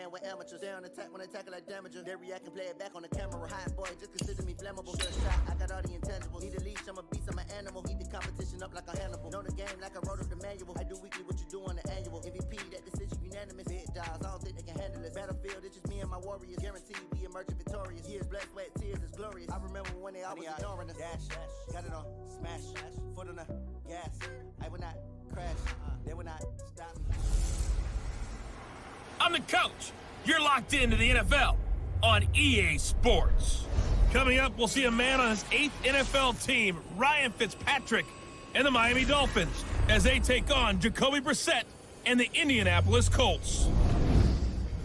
playing with amateurs. Stay on attack when I tackle like damager. They react and play it back on the camera. Hot boy, just consider me flammable. Good shot, I got all the intangibles. Need a leash, I'm a beast, I'm an animal. Eat the competition up like a Hannibal. Know the game like I wrote up the manual. I do weekly what you do on the annual. MVP, that decision unanimous. Big dogs, I don't think they can handle it. Battlefield, it's just me and my warriors. Guaranteed we emerging victorious. Years, blood, sweat, tears, it's glorious. I remember when they always ignoring us. Dash, got it on, smash, foot on the gas. I will not crash, they will not stop me. I'm the coach. You're locked into the NFL on EA Sports. Coming up, we'll see a man on his 8th NFL team, Ryan Fitzpatrick, and the Miami Dolphins, as they take on Jacoby Brissett and the Indianapolis Colts.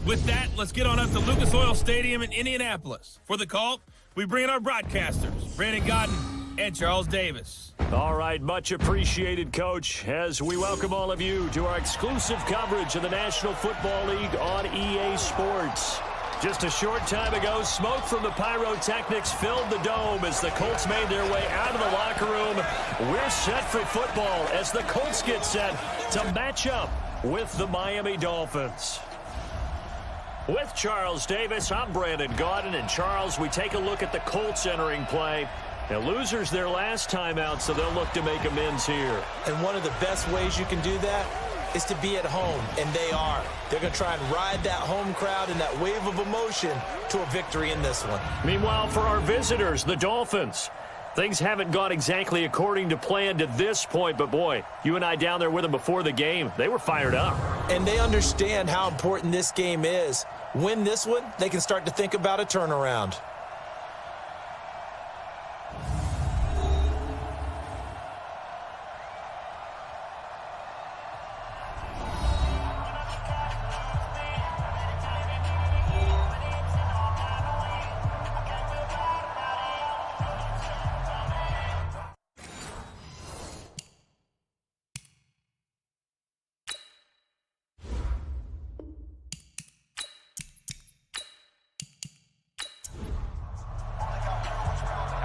With that, let's get on up to Lucas Oil Stadium in Indianapolis. For the call, we bring in our broadcasters, Brandon Godden and Charles Davis. All right, much appreciated, Coach, as we welcome all of you to our exclusive coverage of the National Football League on EA Sports. Just a short time ago, smoke from the pyrotechnics filled the dome as the Colts made their way out of the locker room. We're set for football as the Colts get set to match up with the Miami Dolphins. With Charles Davis, I'm Brandon Godden, and Charles, we take a look at the Colts entering play. Now, losers their last time out, so they'll look to make amends here. And one of the best ways you can do that is to be at home, and they are. They're going to try and ride that home crowd and that wave of emotion to a victory in this one. Meanwhile, for our visitors, the Dolphins, things haven't gone exactly according to plan to this point, but boy, you and I down there with them before the game, they were fired up. And they understand how important this game is. Win this one, they can start to think about a turnaround.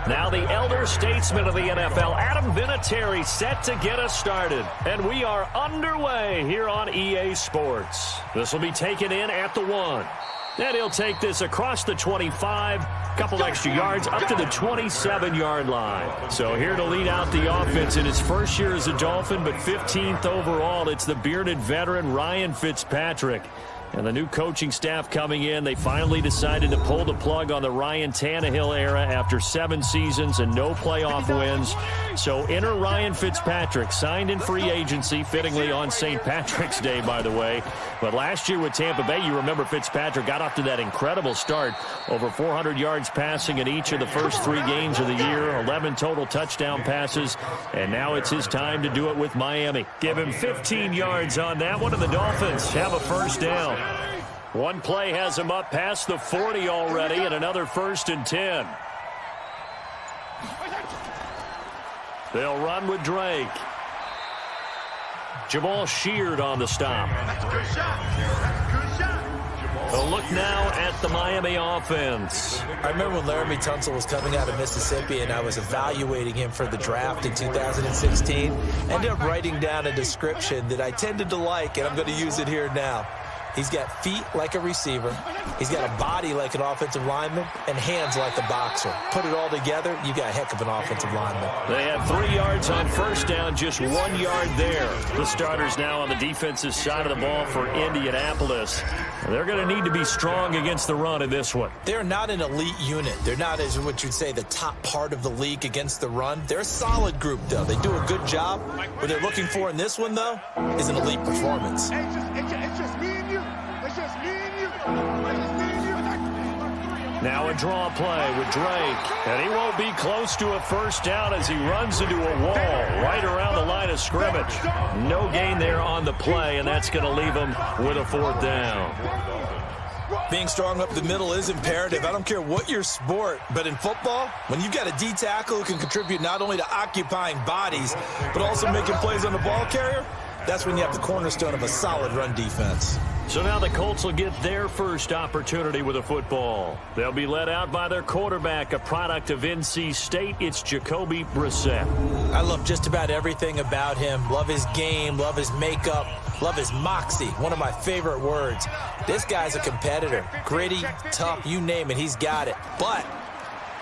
Now the elder statesman of the NFL, Adam Vinatieri, set to get us started. And we are underway here on EA Sports. This will be taken in at the 1. And he'll take this across the 25, couple extra yards, up to the 27-yard line. So here to lead out the offense in his first year as a Dolphin, but 15th overall, it's the bearded veteran Ryan Fitzpatrick. And the new coaching staff coming in, they finally decided to pull the plug on the Ryan Tannehill era after 7 seasons and no playoff wins. So enter Ryan Fitzpatrick, signed in free agency, fittingly on St. Patrick's Day, by the way. But last year with Tampa Bay, you remember Fitzpatrick got off to that incredible start. Over 400 yards passing in each of the first 3 games of the year, 11 total touchdown passes, and now it's his time to do it with Miami. Give him 15 yards on that one, and the Dolphins have a first down. One play has him up past the 40 already, and another 1st and 10. They'll run with Drake. Jamal Sheard on the stop. A look now at the Miami offense. I remember when Laramie Tunsil was coming out of Mississippi and I was evaluating him for the draft in 2016. Ended up writing down a description that I tended to like, and I'm going to use it here now. He's got feet like a receiver. He's got a body like an offensive lineman and hands like a boxer. Put it all together, you got a heck of an offensive lineman. They had 3 yards on first down, just 1 yard there. The starters now on the defensive side of the ball for Indianapolis. They're going to need to be strong against the run in this one. They're not an elite unit. They're not, as what you'd say, the top part of the league against the run. They're a solid group, though. They do a good job. What they're looking for in this one, though, is an elite performance. It's just me and you. It's just me and you. Now a draw play with Drake, and he won't be close to a first down as he runs into a wall right around the line of scrimmage. No gain there on the play, and that's going to leave him with a 4th down. Being strong up the middle is imperative. I don't care what your sport, but in football, when you've got a D tackle who can contribute not only to occupying bodies, but also making plays on the ball carrier, that's when you have the cornerstone of a solid run defense. So now the Colts will get their first opportunity with a football. They'll be led out by their quarterback, a product of NC State. It's Jacoby Brissett. I love just about everything about him. Love his game, love his makeup. Love his moxie, one of my favorite words. This guy's a competitor. Gritty, tough, you name it, he's got it. But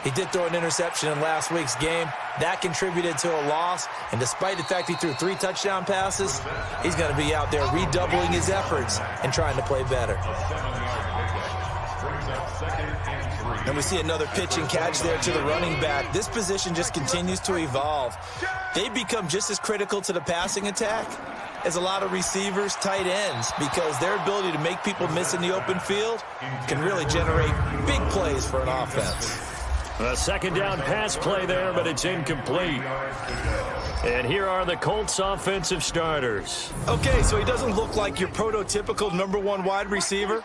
he did throw an interception in last week's game. That contributed to a loss. And despite the fact he threw 3 touchdown passes, he's going to be out there redoubling his efforts and trying to play better. And we see another pitch and catch there to the running back. This position just continues to evolve. They become just as critical to the passing attack as a lot of receivers, tight ends, because their ability to make people miss in the open field can really generate big plays for an offense. A second down pass play there, but it's incomplete. And here are the Colts offensive starters. Okay, so he doesn't look like your prototypical #1 wide receiver,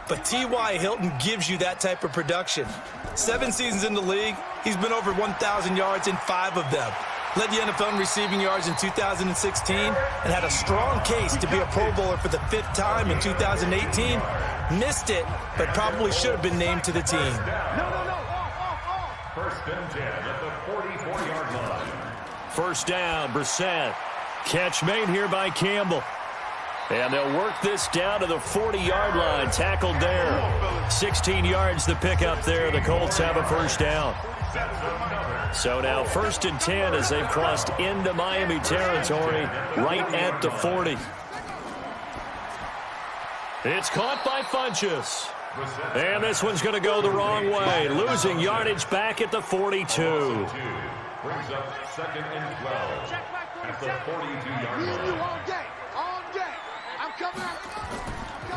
but T.Y. Hilton gives you that type of production. 7 seasons in the league, he's been over 1,000 yards in 5 of them. Led the NFL in receiving yards in 2016 and had a strong case to be a Pro Bowler for the 5th time in 2018. Missed it, but probably should have been named to the team. First and 10 at the 44-yard line. First down, Brissett. Catch made here by Campbell. And they'll work this down to the 40-yard line. Tackled there. 16 yards the pickup there. The Colts have a first down. So now first and 10 as they've crossed into Miami territory right at the 40. It's caught by Funchess. And this one's going to go the wrong way. Losing yardage back at the 42. Brings up second and 12 at the 42-yard line.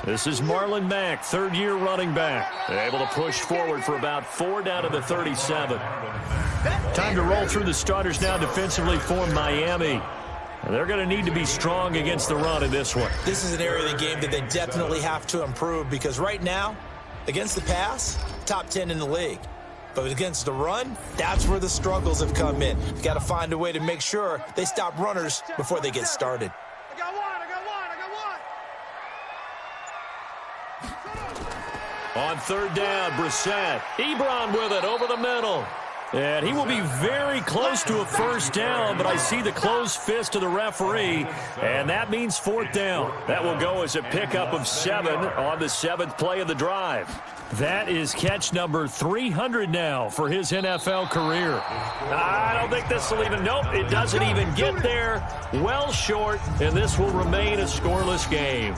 This is Marlon Mack, third-year running back. Able to push forward for about 4 down to the 37. Time to roll through the starters now defensively for Miami. They're going to need to be strong against the run in this one. This is an area of the game that they definitely have to improve because right now, against the pass, top 10 in the league. But against the run, that's where the struggles have come in. You've got to find a way to make sure they stop runners before they get started. I got one. On third down, Brissett. Ebron with it over the middle. And he will be very close to a first down, but I see the closed fist of the referee, and that means 4th down. That will go as a pickup of 7 on the 7th play of the drive. That is catch number 300 now for his NFL career. I don't think this will even, nope, it doesn't even get there. Well short, and this will remain a scoreless game.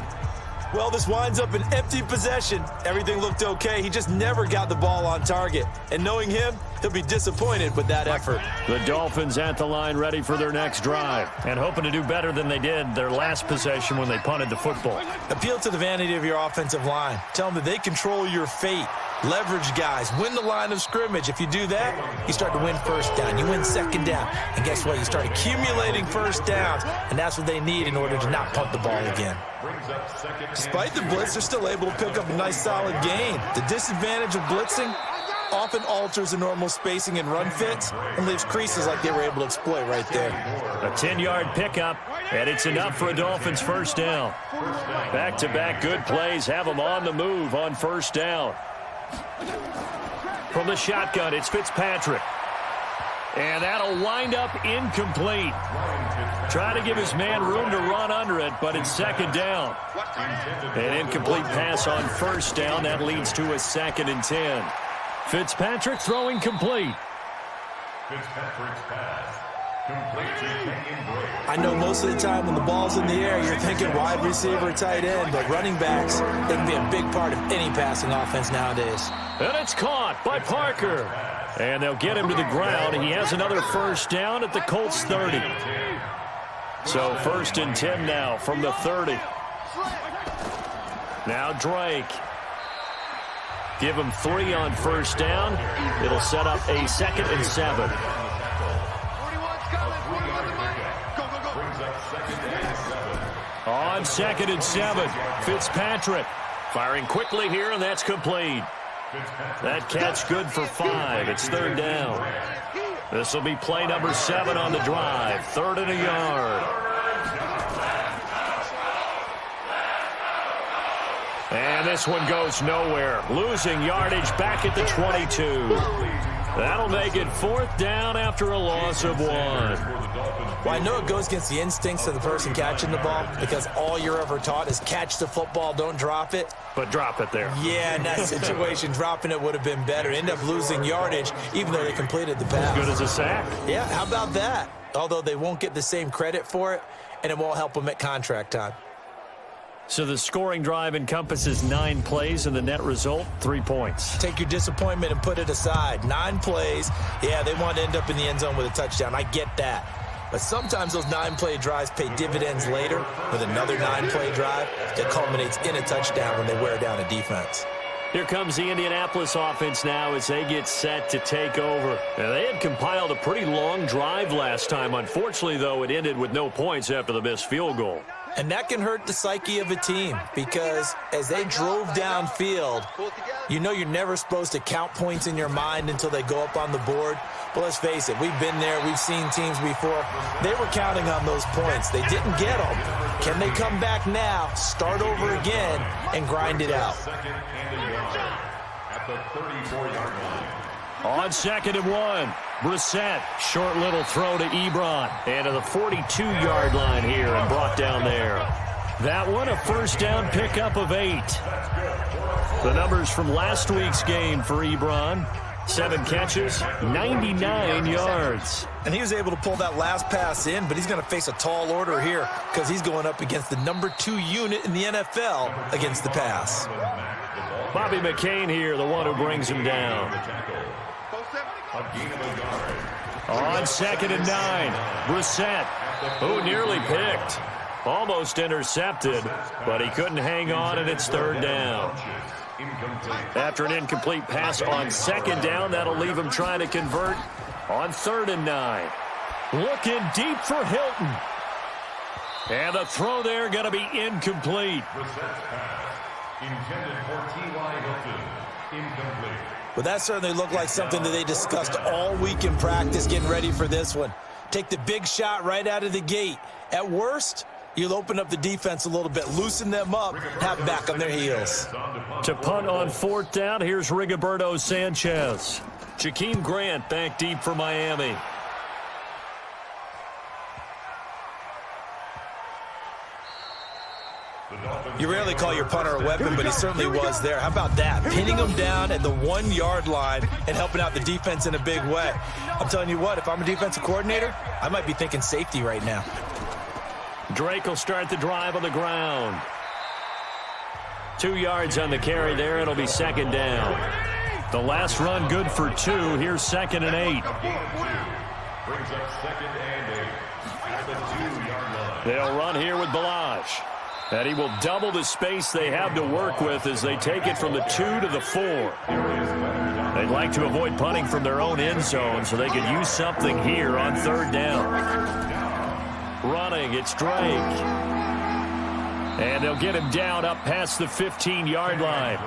Well, this winds up an empty possession. Everything looked okay. He just never got the ball on target. And knowing him, he'll be disappointed with that effort. The Dolphins at the line ready for their next drive and hoping to do better than they did their last possession when they punted the football. Appeal to the vanity of your offensive line. Tell them that they control your fate. Leverage guys. Win the line of scrimmage. If you do that, you start to win first down. You win second down. And guess what? You start accumulating first downs. And that's what they need in order to not punt the ball again. Despite the blitz, they're still able to pick up a nice solid gain. The disadvantage of blitzing often alters the normal spacing and run fits and leaves creases like they were able to exploit right there. A 10-yard pickup, and it's enough for a Dolphins first down. Back-to-back good plays have them on the move on first down. From the shotgun, it's Fitzpatrick. And that'll wind up incomplete. Try to give his man room to run under it, but it's second down. An incomplete pass on first down. That leads to a 2nd and 10. Fitzpatrick throwing complete. Fitzpatrick's pass. Complete to Kenyon Drake. I know most of the time when the ball's in the air, you're thinking wide receiver, tight end, but running backs, they can be a big part of any passing offense nowadays. And it's caught by Parker. And they'll get him to the ground. He has another first down at the Colts 30. So 1st and 10 now from the 30. Now Drake. Give him 3 on first down. It'll set up a 2nd and 7. On 2nd and 7, Fitzpatrick firing quickly here, and that's complete. That catch good for 5. It's 3rd down. This will be play number 7 on the drive. 3rd and a yard. And this one goes nowhere. Losing yardage back at the 22. That'll make it 4th down after a loss of 1. Well, I know it goes against the instincts of the person catching the ball because all you're ever taught is catch the football, don't drop it. But drop it there. Yeah, in that situation, dropping it would have been better. End up losing yardage, even though they completed the pass. As good as a sack. Yeah, how about that? Although they won't get the same credit for it, and it won't help them at contract time. So the scoring drive encompasses 9 plays, and the net result, 3 points. Take your disappointment and put it aside. 9 plays. Yeah, they want to end up in the end zone with a touchdown. I get that. But sometimes those 9-play drives pay dividends later with another 9-play drive that culminates in a touchdown when they wear down a defense. Here comes the Indianapolis offense now as they get set to take over. Now, they had compiled a pretty long drive last time. Unfortunately, though, it ended with no points after the missed field goal. And that can hurt the psyche of a team because as they drove downfield, you know you're never supposed to count points in your mind until they go up on the board. But let's face it, we've been there. We've seen teams before. They were counting on those points. They didn't get them. Can they come back now, start over again, and grind it out? At the 34-yard line. On 2nd and 1, Brissett, short little throw to Ebron. And to the 42-yard line here and brought down there. That one, a first down pickup of 8. The numbers from last week's game for Ebron. 7 catches, 99 yards. And he was able to pull that last pass in, but he's going to face a tall order here because he's going up against the number 2 unit in the NFL against the pass. Bobby McCain here, the one who brings him down. On 2nd and 9, Brissett, who nearly picked. Almost intercepted, but he couldn't hang on, and it's 3rd down. After an incomplete pass on 2nd down, that'll leave him trying to convert on 3rd and 9. Looking deep for Hilton. And the throw there going to be incomplete. Intended for T.Y. Hilton. Incomplete. But that certainly looked like something that they discussed all week in practice getting ready for this one. Take the big shot right out of the gate. At worst, you'll open up the defense a little bit, loosen them up, have back on their heels. To punt on 4th down, here's Rigoberto Sanchez. Jakeem Grant back deep for Miami. You rarely call your punter a weapon, but he certainly was there. How about that? Pinning him down at the 1-yard line and helping out the defense in a big way. I'm telling you what, if I'm a defensive coordinator, I might be thinking safety right now. Drake will start the drive on the ground. 2 yards on the carry there. It'll be 2nd down. The last run good for 2. Here's 2nd and 8. Brings up 2nd and 8 at the 2-yard line. They'll run here with Balazs. And he will double the space they have to work with as they take it from the 2 to the 4. They'd like to avoid punting from their own end zone so they could use something here on 3rd down. Running, it's Drake. And they'll get him down up past the 15-yard line.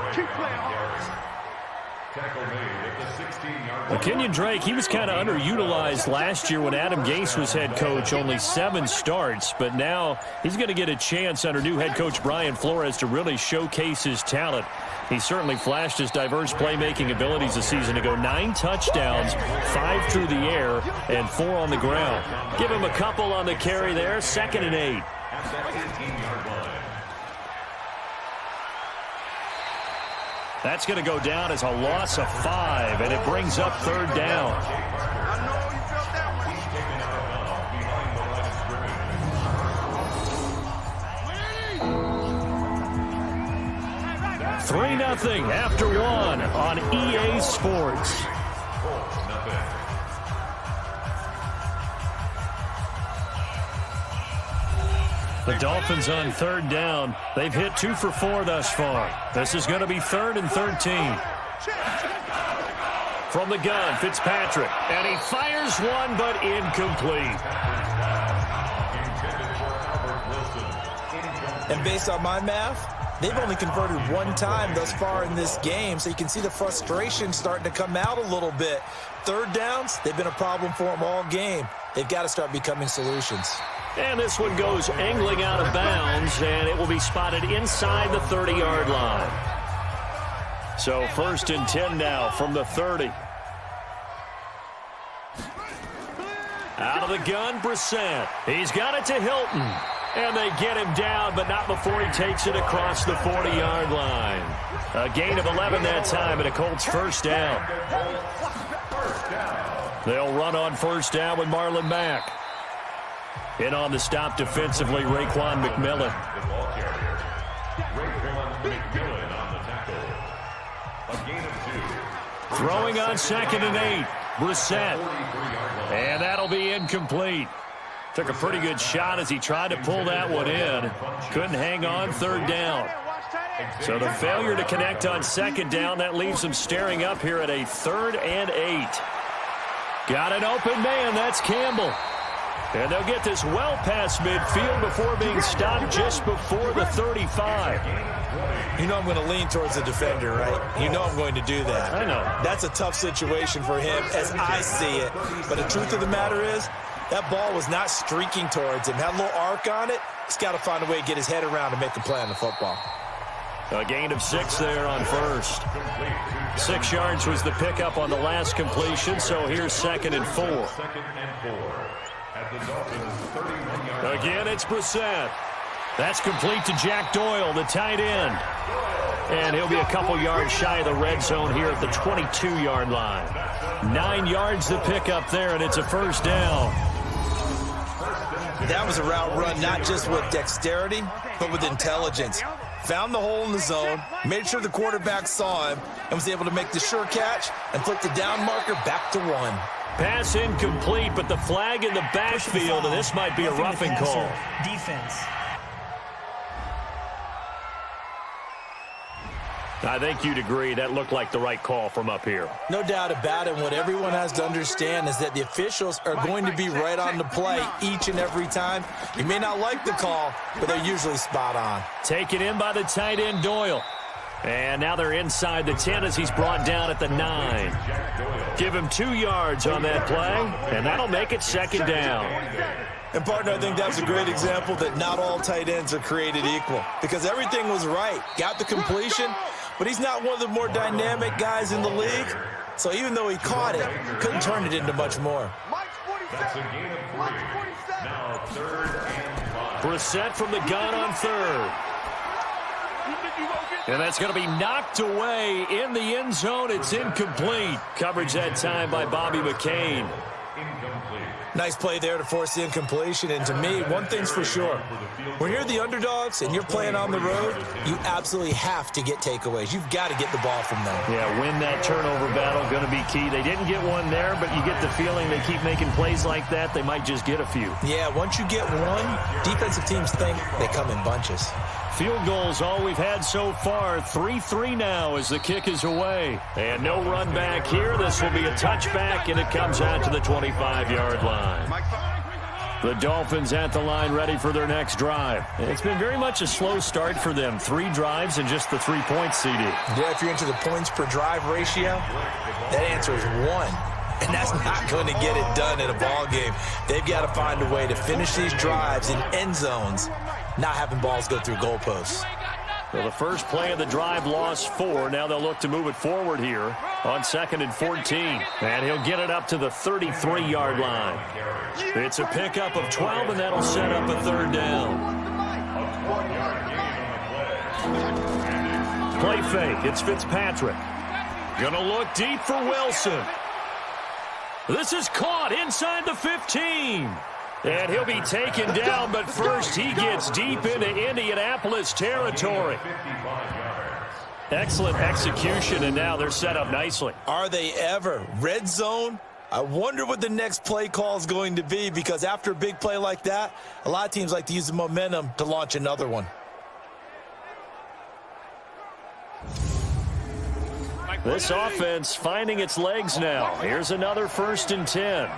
Tackle made at the 16-yard Well, line. Kenyon Drake, he was kind of underutilized last year when Adam Gase was head coach, only 7 starts. But now he's going to get a chance under new head coach Brian Flores to really showcase his talent. He certainly flashed his diverse playmaking abilities a season ago. 9 touchdowns, 5 through the air, and 4 on the ground. Give him a couple on the carry there, 2nd and 8. At the 18-yard line. That's going to go down as a loss of 5, and it brings up 3rd down. I know you felt that one. He's taken out of bounds behind the line of scrimmage. 3-0 after 1 on EA Sports. Colts, nothing. The Dolphins on 3rd down. They've hit 2 for 4 thus far. This is going to be 3rd and 13. From the gun, Fitzpatrick. And he fires one, but incomplete. And based on my math, they've only converted 1 time thus far in this game, so you can see the frustration starting to come out a little bit. 3rd downs, they've been a problem for them all game. They've got to start becoming solutions. And this one goes angling out of bounds, and it will be spotted inside the 30-yard line. So 1st and 10 now from the 30. Out of the gun, Brissett. He's got it to Hilton. And they get him down, but not before he takes it across the 40-yard line. A gain of 11 that time, and a Colts first down. They'll run on first down with Marlon Mack. In on the stop defensively, Raekwon McMillan. Throwing on 2nd and 8. Brissett. And that'll be incomplete. Took a pretty good shot as he tried to pull that one in. Couldn't hang on 3rd down. So the failure to connect on 2nd down, that leaves them staring up here at a 3rd and 8. Got an open man. That's Campbell. And they'll get this well past midfield before being stopped just before the 35. You know I'm going to lean towards the defender, right? You know I'm going to do that. I know. That's a tough situation for him as I see it. But the truth of the matter is, that ball was not streaking towards him. Had a little arc on it. He's got to find a way to get his head around and make a play on the football. A gain of 6 there on first. 6 yards was the pickup on the last completion, so here's 2nd and 4. Again, it's Brissett. That's complete to Jack Doyle, the tight end. And he'll be a couple yards shy of the red zone here at the 22-yard line. 9 yards the pickup there, and it's a first down. That was a route run not just with dexterity, but with intelligence. Found the hole in the zone, made sure the quarterback saw him, and was able to make the sure catch and flip the down marker back to 1. Pass incomplete, but the flag in the backfield, and this might be a roughing call. Defense. I think you'd agree that looked like the right call from up here. No doubt about it. What everyone has to understand is that the officials are going to be right on the play each and every time. You may not like the call, but they're usually spot on. Taken in by the tight end, Doyle. And now they're inside the 10 as he's brought down at the 9. Give him 2 yards on that play, and that'll make it 2nd down. And, partner, I think that's a great example that not all tight ends are created equal because everything was right. Got the completion, but he's not one of the more dynamic guys in the league. So even though he caught it, couldn't turn it into much more. That's a gain of 3. Now 3rd and 5. Brissett from the gun on 3rd. And that's going to be knocked away in the end zone. It's incomplete. Coverage that time by Bobby McCain. Nice play there to force the incompletion. And to me, one thing's for sure. When you're the underdogs and you're playing on the road, you absolutely have to get takeaways. You've got to get the ball from them. Yeah, win that turnover battle, going to be key. They didn't get one there, but you get the feeling they keep making plays like that, they might just get a few. Yeah, once you get one, defensive teams think they come in bunches. Field goals all we've had so far. 3-3 now as the kick is away. And no run back here. This will be a touchback, and it comes out to the 25-yard line. The Dolphins at the line ready for their next drive. It's been very much a slow start for them. 3 drives and just the 3 points, CD. Yeah, if you're into the points per drive ratio, that answer is 1. And that's not going to get it done in a ball game. They've got to find a way to finish these drives in end zones, not having balls go through goalposts. Well, the first play of the drive lost 4. Now they'll look to move it forward here on 2nd and 14. And he'll get it up to the 33-yard line. It's a pickup of 12, and that'll set up a 3rd down. Play fake. It's Fitzpatrick. Gonna look deep for Wilson. This is caught inside the 15. And he'll be taken down, but first he gets deep into Indianapolis territory. Excellent execution, and now they're set up nicely. Are they ever? Red zone? I wonder what the next play call is going to be, because after a big play like that, a lot of teams like to use the momentum to launch another one. This offense finding its legs now. Here's another 1st and 10.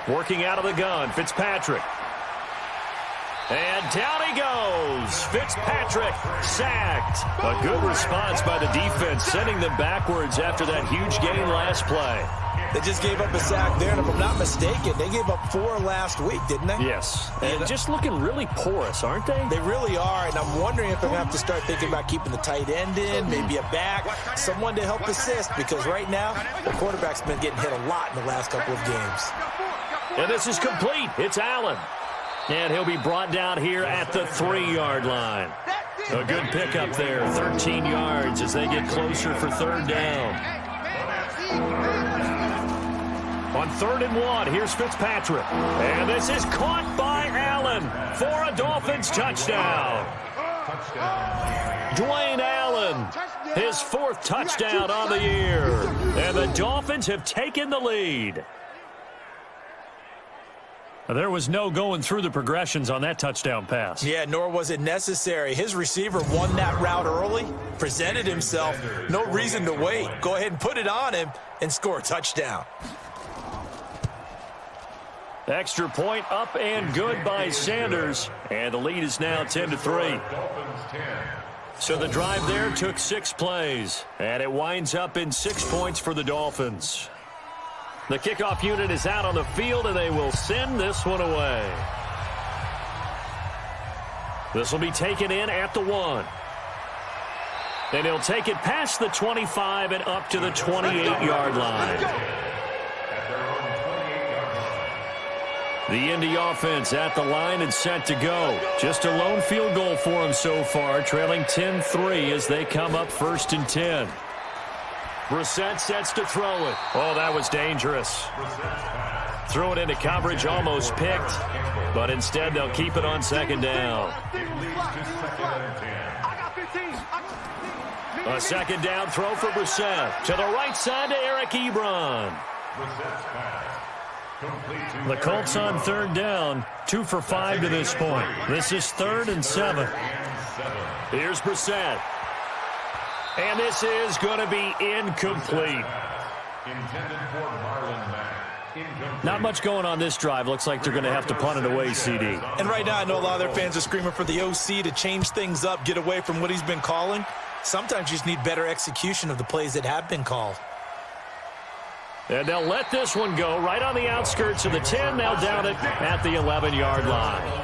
Working out of the gun, Fitzpatrick. And down he goes. Fitzpatrick sacked. A good response by the defense, sending them backwards after that huge gain last play. They just gave up a sack there, and if I'm not mistaken, they gave up 4 last week, didn't they? Yes, and just looking really porous, aren't they? They really are, and I'm wondering if they're going to have to start thinking about keeping the tight end in, maybe a back, someone to help assist, because right now, the quarterback's been getting hit a lot in the last couple of games. And this is complete. It's Allen. And he'll be brought down here at the 3-yard line. A good pickup there, 13 yards as they get closer for 3rd down. On 3rd and 1, here's Fitzpatrick. And this is caught by Allen for a Dolphins touchdown. Dwayne Allen, his 4th touchdown on the year. And the Dolphins have taken the lead. There was no going through the progressions on that touchdown pass. Yeah, nor was it necessary. His receiver won that route early, presented himself. No reason to wait. Go ahead and put it on him and score a touchdown. Extra point up and good by Sanders. And the lead is now 10-3. So the drive there took 6 plays. And it winds up in 6 points for the Dolphins. The kickoff unit is out on the field, and they will send this one away. This will be taken in at the 1. And he'll take it past the 25 and up to the 28-yard line. The Indy offense at the line and set to go. Just a lone field goal for them so far, trailing 10-3 as they come up 1st and 10. Brissett sets to throw it. Oh, that was dangerous. Threw it into coverage, almost picked, but instead they'll keep it on 2nd down. A 2nd down throw for Brissett. To the right side to Eric Ebron. The Colts on 3rd down, 2 for 5 to this point. This is 3rd and 7. Here's Brissett. And this is going to be incomplete. Not much going on this drive. Looks like they're going to have to punt it away, CD. And right now I know a lot of their fans are screaming for the OC to change things up, get away from what he's been calling. Sometimes you just need better execution of the plays that have been called. And they'll let this one go right on the outskirts of the 10. They'll down it at the 11-yard line.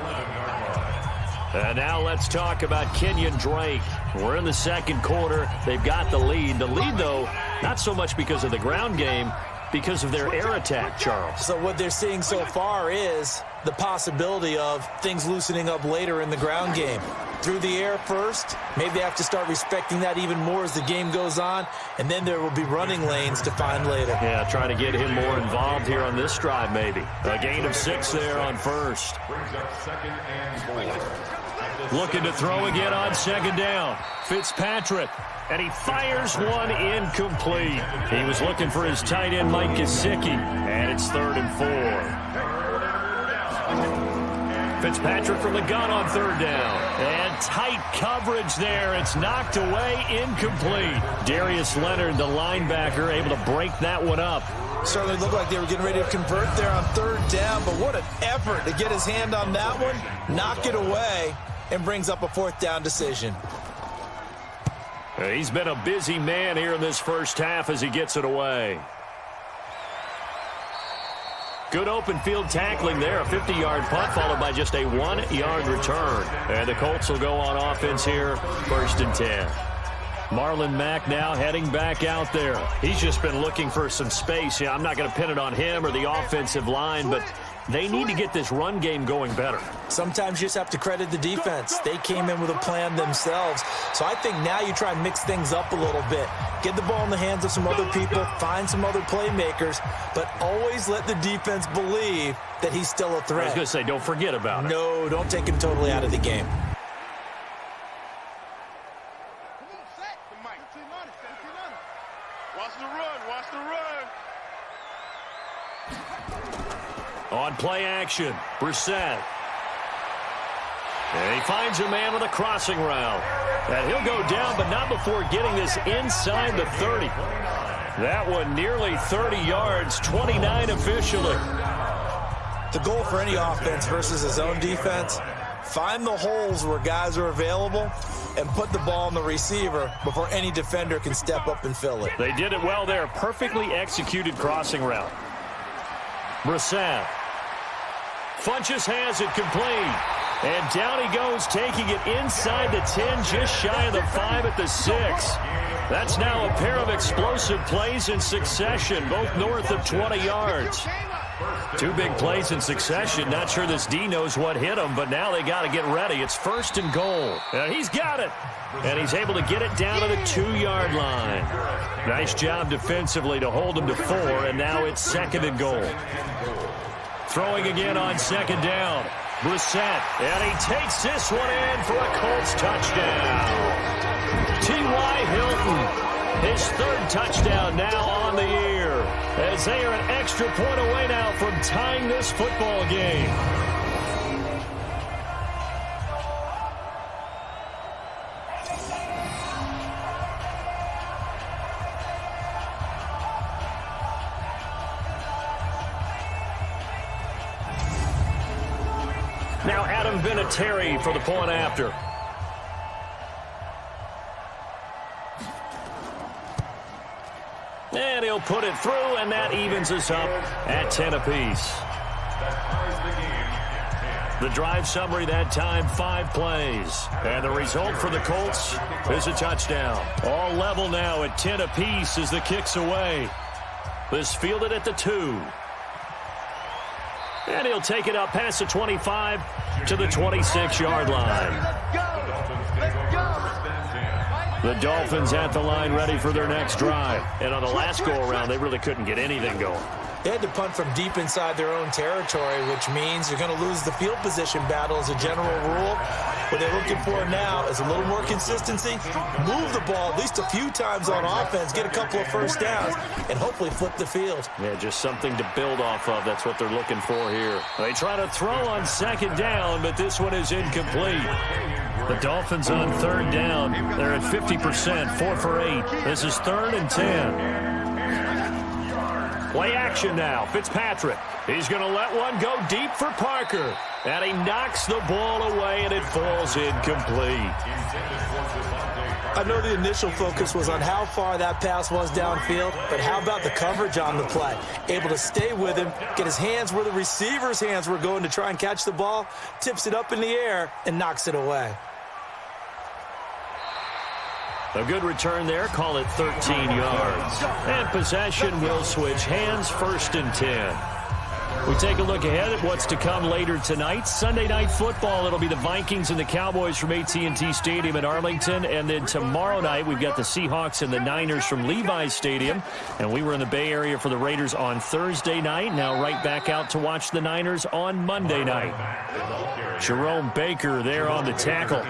And now let's talk about Kenyon Drake. We're in the 2nd quarter. They've got the lead. The lead, though, not so much because of the ground game, because of their air attack, Charles. So what they're seeing so far is the possibility of things loosening up later in the ground game. Through the air first, maybe they have to start respecting that even more as the game goes on, and then there will be running lanes to find later. Yeah, trying to get him more involved here on this drive, maybe. A gain of 6 there on 1st. Looking to throw again on 2nd down. Fitzpatrick. And he fires one incomplete. He was looking for his tight end, Mike Gesicki. And it's 3rd and 4. Fitzpatrick from the gun on 3rd down. And tight coverage there. It's knocked away, incomplete. Darius Leonard, the linebacker, able to break that one up. Certainly looked like they were getting ready to convert there on 3rd down, but what an effort to get his hand on that one, knock it away, and brings up a 4th down decision. He's been a busy man here in this first half as he gets it away. Good open field tackling there. A 50-yard punt followed by just a 1-yard return. And the Colts will go on offense here, 1st and 10. Marlon Mack now heading back out there. He's just been looking for some space. Yeah, I'm not going to pin it on him or the offensive line, but they need to get this run game going better. Sometimes you just have to credit the defense. They came in with a plan themselves. So I think now you try and mix things up a little bit. Get the ball in the hands of some other people, find some other playmakers, but always let the defense believe that he's still a threat. I was going to say, don't forget about it. No, don't take him totally out of the game. On play action, Brissett. And he finds a man with a crossing route. And he'll go down, but not before getting this inside the 30. That one nearly 30 yards, 29 officially. The goal for any offense versus his own defense, find the holes where guys are available and put the ball on the receiver before any defender can step up and fill it. They did it well there. Perfectly executed crossing route. Brissett. Funches has it complete. And down he goes, taking it inside the 10, just shy of the 5 at the 6. That's now a pair of explosive plays in succession, both north of 20 yards. 2 big plays in succession. Not sure this D knows what hit him, but now they got to get ready. It's 1st and goal. And he's got it. And he's able to get it down to the 2-yard line. Nice job defensively to hold him to 4, and now it's 2nd and goal. Throwing again on 2nd down. Brissett, and he takes this one in for a Colts touchdown. T.Y. Hilton, his 3rd touchdown now on the year, as they are an extra point away now from tying this football game. Now Adam Vinatieri for the point after. And he'll put it through, and that evens us up at 10 apiece. The drive summary that time, 5 plays. And the result for the Colts is a touchdown. All level now at 10 apiece as the kick's away. This fielded at the 2. And he'll take it up past the 25 to the 26-yard line. The Dolphins at the line ready for their next drive. And on the last go-around, they really couldn't get anything going. They had to punt from deep inside their own territory, which means you're going to lose the field position battle as a general rule. What they're looking for now is a little more consistency, move the ball at least a few times on offense, get a couple of first downs, and hopefully flip the field. Yeah, just something to build off of. That's what they're looking for here. They try to throw on 2nd down, but this one is incomplete. The Dolphins on 3rd down. They're at 50%, 4 for 8. This is 3rd and 10. Play action now. Fitzpatrick. He's going to let one go deep for Parker. And he knocks the ball away, and it falls incomplete. I know the initial focus was on how far that pass was downfield, but how about the coverage on the play? Able to stay with him, get his hands where the receiver's hands were going to try and catch the ball, tips it up in the air, and knocks it away. A good return there. Call it 13 yards. And possession will switch hands, 1st and 10. We take a look ahead at what's to come later tonight. Sunday Night Football, it'll be the Vikings and the Cowboys from AT&T Stadium in Arlington. And then tomorrow night, we've got the Seahawks and the Niners from Levi's Stadium. And we were in the Bay Area for the Raiders on Thursday night. Now right back out to watch the Niners on Monday night. Jerome Baker there on the tackle.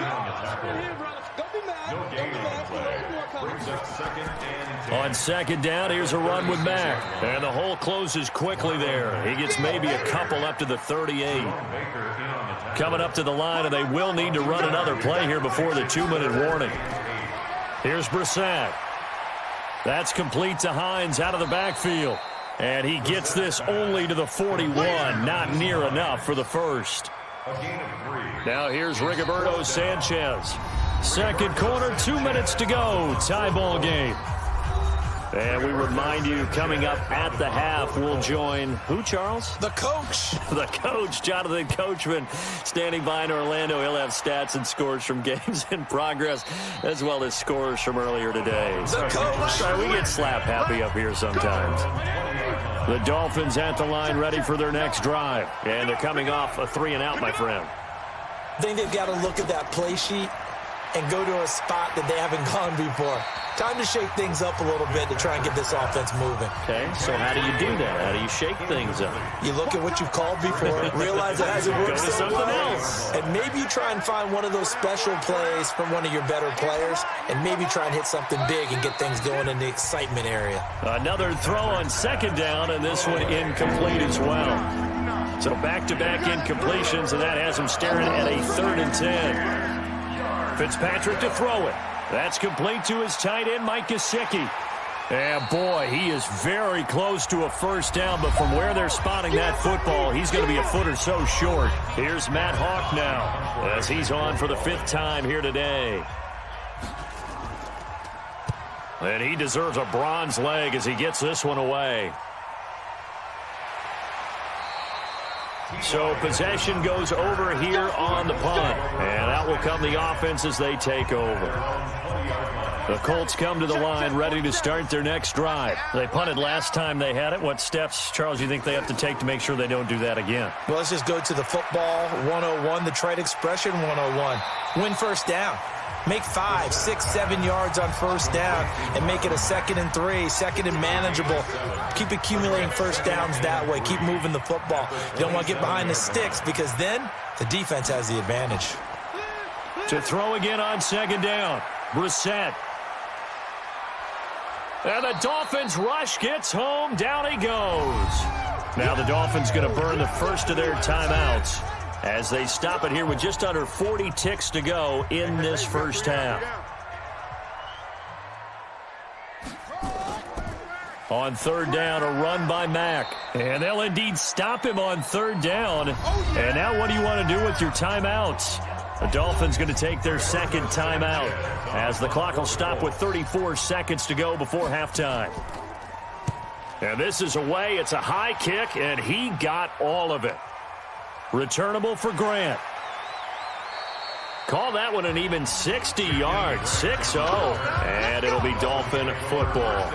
On 2nd down, here's a run with Mack. And the hole closes quickly there. He gets maybe a couple up to the 38. Coming up to the line, and they will need to run another play here before the 2-minute warning. Here's Brissett. That's complete to Hines out of the backfield. And he gets this only to the 41. Not near enough for the 1st. Now here's Rigoberto Sanchez. 2nd quarter, 2 minutes to go. Tie ball game. And we remind you, coming up at the half, we'll join who, Charles? The coach. The coach, Jonathan Coachman, standing by in Orlando. He'll have stats and scores from games in progress, as well as scores from earlier today. The coach. Sorry, we get slap happy up here sometimes. The Dolphins at the line, ready for their next drive. And they're coming off a 3-and-out, my friend. I think they've got to look at that play sheet and go to a spot that they haven't gone before. Time to shake things up a little bit to try and get this offense moving. Okay, so how do you do that? How do you shake things up? You look at what you've called before, realize it hasn't worked Go to so something well, else. and maybe you try and find one of those special plays from one of your better players, and maybe try and hit something big and get things going in the excitement area. Another throw on 2nd down, and this one incomplete as well. So back-to-back incompletions, and that has him staring at a 3rd and 10. Fitzpatrick to throw it. That's complete to his tight end, Mike Gesicki. And boy, he is very close to a 1st down, but from where they're spotting that football, he's going to be a foot or so short. Here's Matt Hawk now, as he's on for the 5th time here today. And he deserves a bronze leg as he gets this one away. So possession goes over here on the punt. And out will come the offense as they take over. The Colts come to the line ready to start their next drive. They punted last time they had it. What steps, Charles, do you think they have to take to make sure they don't do that again? Well, let's just go to the football 101, the trade expression 101. Win first down. Make 5, 6, 7 yards on first down and make it a 2nd and 3, 2nd and manageable. Keep accumulating first downs that way. Keep moving the football. You don't want to get behind the sticks because then the defense has the advantage. To throw again on 2nd down, Brissett. And the Dolphins rush gets home. Down he goes. Now the Dolphins going to burn the first of their timeouts as they stop it here with just under 40 ticks to go in this first half. On 3rd down, a run by Mack. And they'll indeed stop him on 3rd down. And now what do you want to do with your timeouts? The Dolphins going to take their 2nd timeout as the clock will stop with 34 seconds to go before halftime. And this is away. It's a high kick, and he got all of it. Returnable for Grant. Call that one an even 60 yards, 6-0. And it'll be Dolphin football.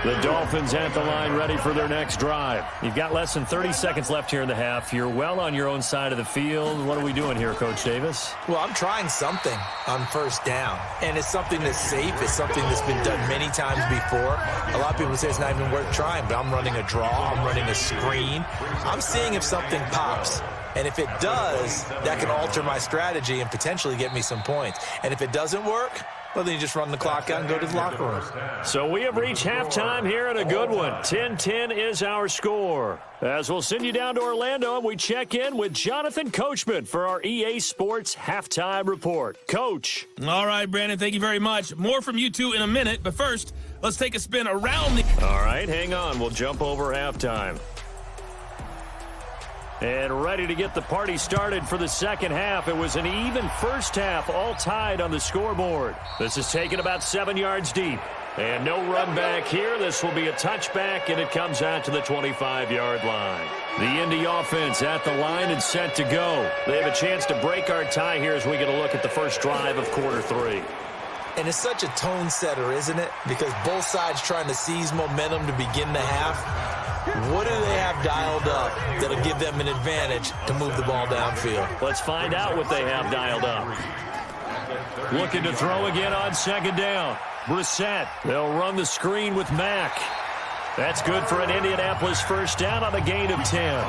The Dolphins at the line ready for their next drive. You've got less than 30 seconds left here in the half. You're well on your own side of the field. What are we doing here, Coach Davis? Well, I'm trying something on first down, and it's something that's safe. It's something that's been done many times before. A lot of people say it's not even worth trying, but I'm running a draw. I'm running a screen. I'm seeing if something pops. And if it does, that can alter my strategy and potentially get me some points. And if it doesn't work, well, then you just run the clock out and go to the locker room. So we have reached halftime here and a good one. 10-10 is our score. As we'll send you down to Orlando and we check in with Jonathan Coachman for our EA Sports Halftime Report. Coach. All right, Brandon, thank you very much. More from you two in a minute, but first, let's take a spin around the... All right, hang on. We'll jump over halftime. And ready to get the party started for the second half. It was an even first half, all tied on the scoreboard. This is taken about 7 yards deep. And no run back here. This will be a touchback, and it comes out to the 25-yard line. The Indy offense at the line and set to go. They have a chance to break our tie here as we get a look at the first drive of quarter 3. And it's such a tone setter, isn't it? Because both sides trying to seize momentum to begin the half. What do they have dialed up that'll give them an advantage to move the ball downfield? Let's find out what they have dialed up. Looking to throw again on 2nd down. Brissett. They'll run the screen with Mack. That's good for an Indianapolis first down on a gain of 10.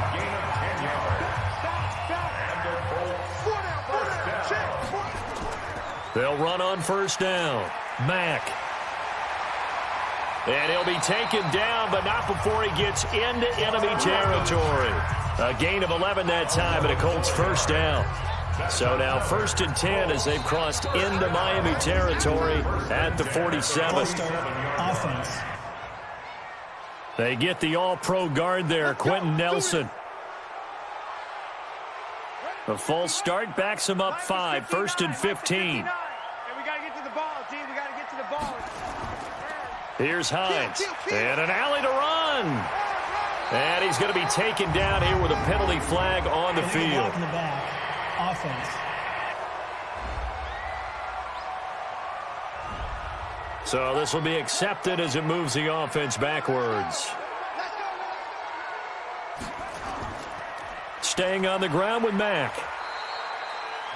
They'll run on first down. Mack. And he'll be taken down, but not before he gets into enemy territory. A gain of 11 that time, and a Colts first down. So now 1st and 10 as they've crossed into Miami territory at the 47. Offense. They get the all-pro guard there, Quentin Nelson. The false start backs him up 5, 1st and 15. And we got to get to the ball, team. We got to get to the ball. Here's Hines, and an alley to run. And he's going to be taken down here with a penalty flag on the field. In the back. Offense. So this will be accepted as it moves the offense backwards. Staying on the ground with Mack.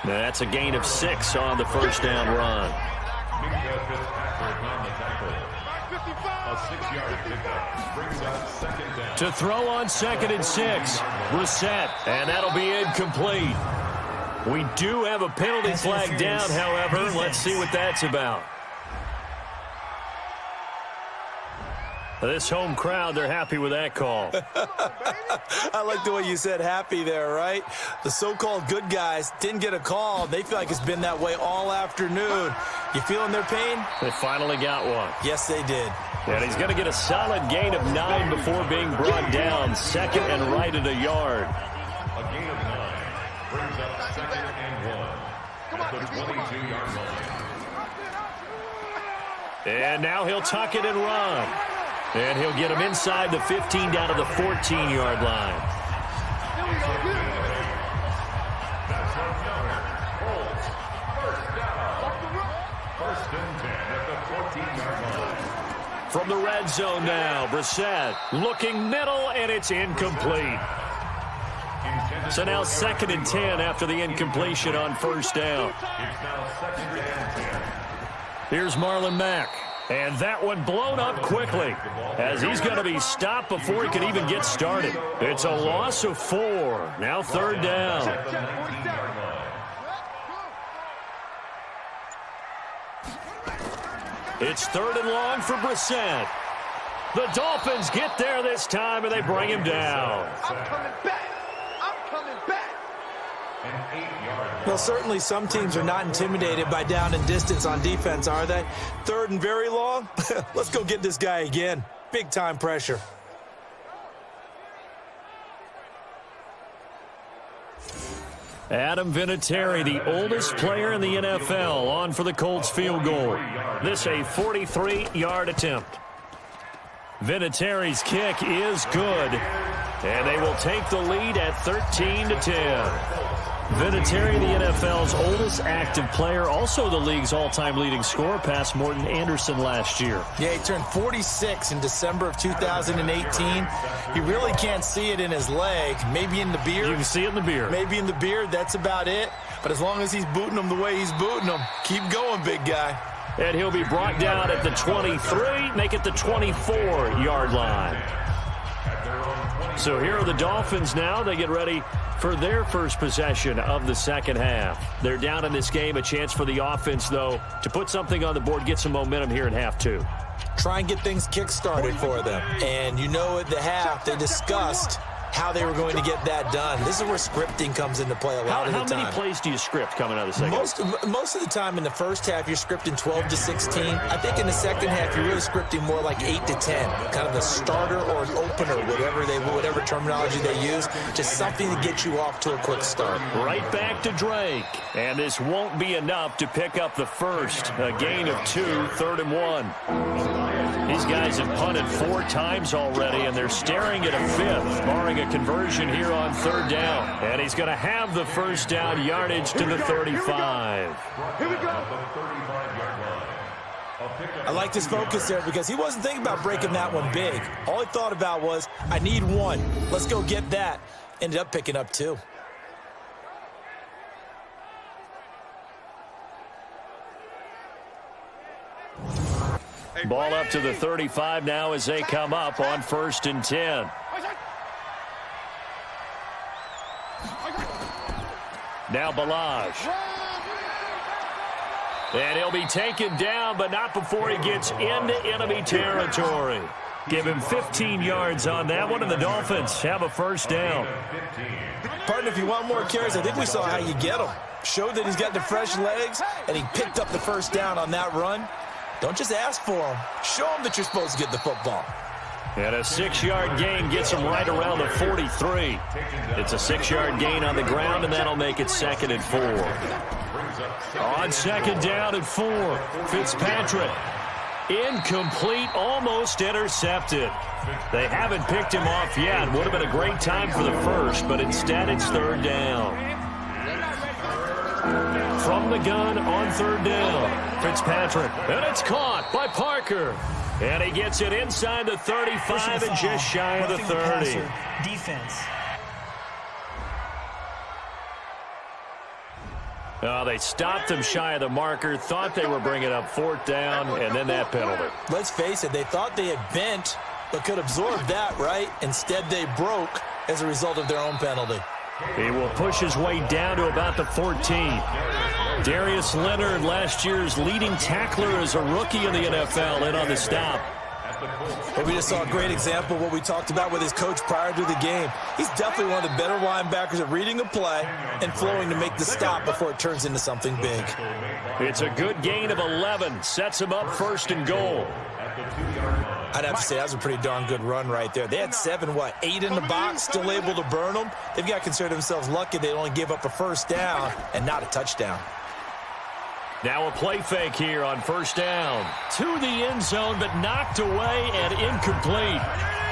That's a gain of 6 on the first down run. A 6-yard pickup brings up 2nd down. To throw on 2nd and 6. Brissett, and that'll be incomplete. We do have a penalty flag down, however. Let's see what that's about. This home crowd, they're happy with that call. I like the way you said happy there, right? The so-called good guys didn't get a call. They feel like it's been that way all afternoon. You feeling their pain? They finally got one. Yes, they did. And he's going to get a solid gain of 9 before being brought down. 2nd and right at a yard. A gain of 9 brings up 2nd and 1 at the 22-yard line. And now he'll tuck it and run. And he'll get him inside the 15 down to the 14-yard line. That's another Colts first down. First and 10 at the 14-yard line. From the red zone now, Brissett looking middle, and it's incomplete. So now 2nd and 10 after the incompletion on first down. It's now 2nd and 10. Here's Marlon Mack. And that one blown up quickly as he's going to be stopped before he can even get started. It's a loss of 4. Now 3rd down. It's 3rd and long for Brissett. The Dolphins get there this time, and they bring him down. I'm coming back. I'm coming back. Well, certainly some teams are not intimidated by down and distance on defense, are they? 3rd and very long? Let's go get this guy again. Big-time pressure. Adam Vinatieri, the oldest player in the NFL, on for the Colts field goal. This a 43-yard attempt. Vinatieri's kick is good, and they will take the lead at 13-10. Vinatieri, the NFL's oldest active player, also the league's all-time leading scorer, past Morton Anderson last year. Yeah, he turned 46 in December of 2018. You really can't see it in his leg. Maybe in the beard. You can see it in the beard. Maybe in the beard, that's about it. But as long as he's booting them the way he's booting them, keep going, big guy. And he'll be brought down at the 23, make it the 24-yard line. So here are the Dolphins now. They get ready for their first possession of the second half. They're down in this game. A chance for the offense, though, to put something on the board, get some momentum here in half 2. Try and get things kick-started for them. And you know at the half, they discussed how they were going to get that done. This is where scripting comes into play a lot of the time. How many plays do you script coming out of the second half? Most of the time in the first half, you're scripting 12 to 16. I think in the second half, you're really scripting more like 8 to 10. Kind of a starter or an opener, whatever terminology they use. Just something to get you off to a quick start. Right back to Drake. And this won't be enough to pick up the first. A gain of 2, 3rd and 1. These guys have punted 4 times already, and they're staring at a 5th, barring a conversion here on 3rd down. And he's going to have the first down yardage to the 35. Here we go. I like his focus there because he wasn't thinking about breaking that one big. All he thought about was, I need 1. Let's go get that. Ended up picking up 2. Ball up to the 35 now as they come up on 1st and 10. Now Balaj. And he'll be taken down, but not before he gets into enemy territory. Give him 15 yards on that one, and the Dolphins have a first down. Partner, if you want more carries, I think we saw how you get them. Showed that he's got the fresh legs, and he picked up the first down on that run. Don't just ask for them. Show them that you're supposed to get the football. And a 6-yard gain gets him right around the 43. It's a 6-yard gain on the ground, and that'll make it 2nd and 4. On 2nd down and 4, Fitzpatrick. Incomplete, almost intercepted. They haven't picked him off yet. Would have been a great time for the first, but instead it's 3rd down. From the gun on 3rd down, Fitzpatrick. And it's caught by Parker. And he gets it inside the 35 and just shy of the 30. Defense. They stopped him shy of the marker, thought they were bringing up 4th down, and then that penalty. Let's face it, they thought they had bent, but could absorb that, right? Instead, they broke as a result of their own penalty. He will push his way down to about the 14. Darius Leonard, last year's leading tackler as a rookie in the NFL, in on the stop. But we just saw a great example of what we talked about with his coach prior to the game. He's definitely one of the better linebackers at reading a play and flowing to make the stop before it turns into something big. It's a good gain of 11. Sets him up 1st and goal. I'd have to say that was a pretty darn good run right there. They had 8 in the box, still able to burn them. They've got to consider themselves lucky they only gave up a first down and not a touchdown. Now a play fake here on first down. To the end zone, but knocked away and incomplete.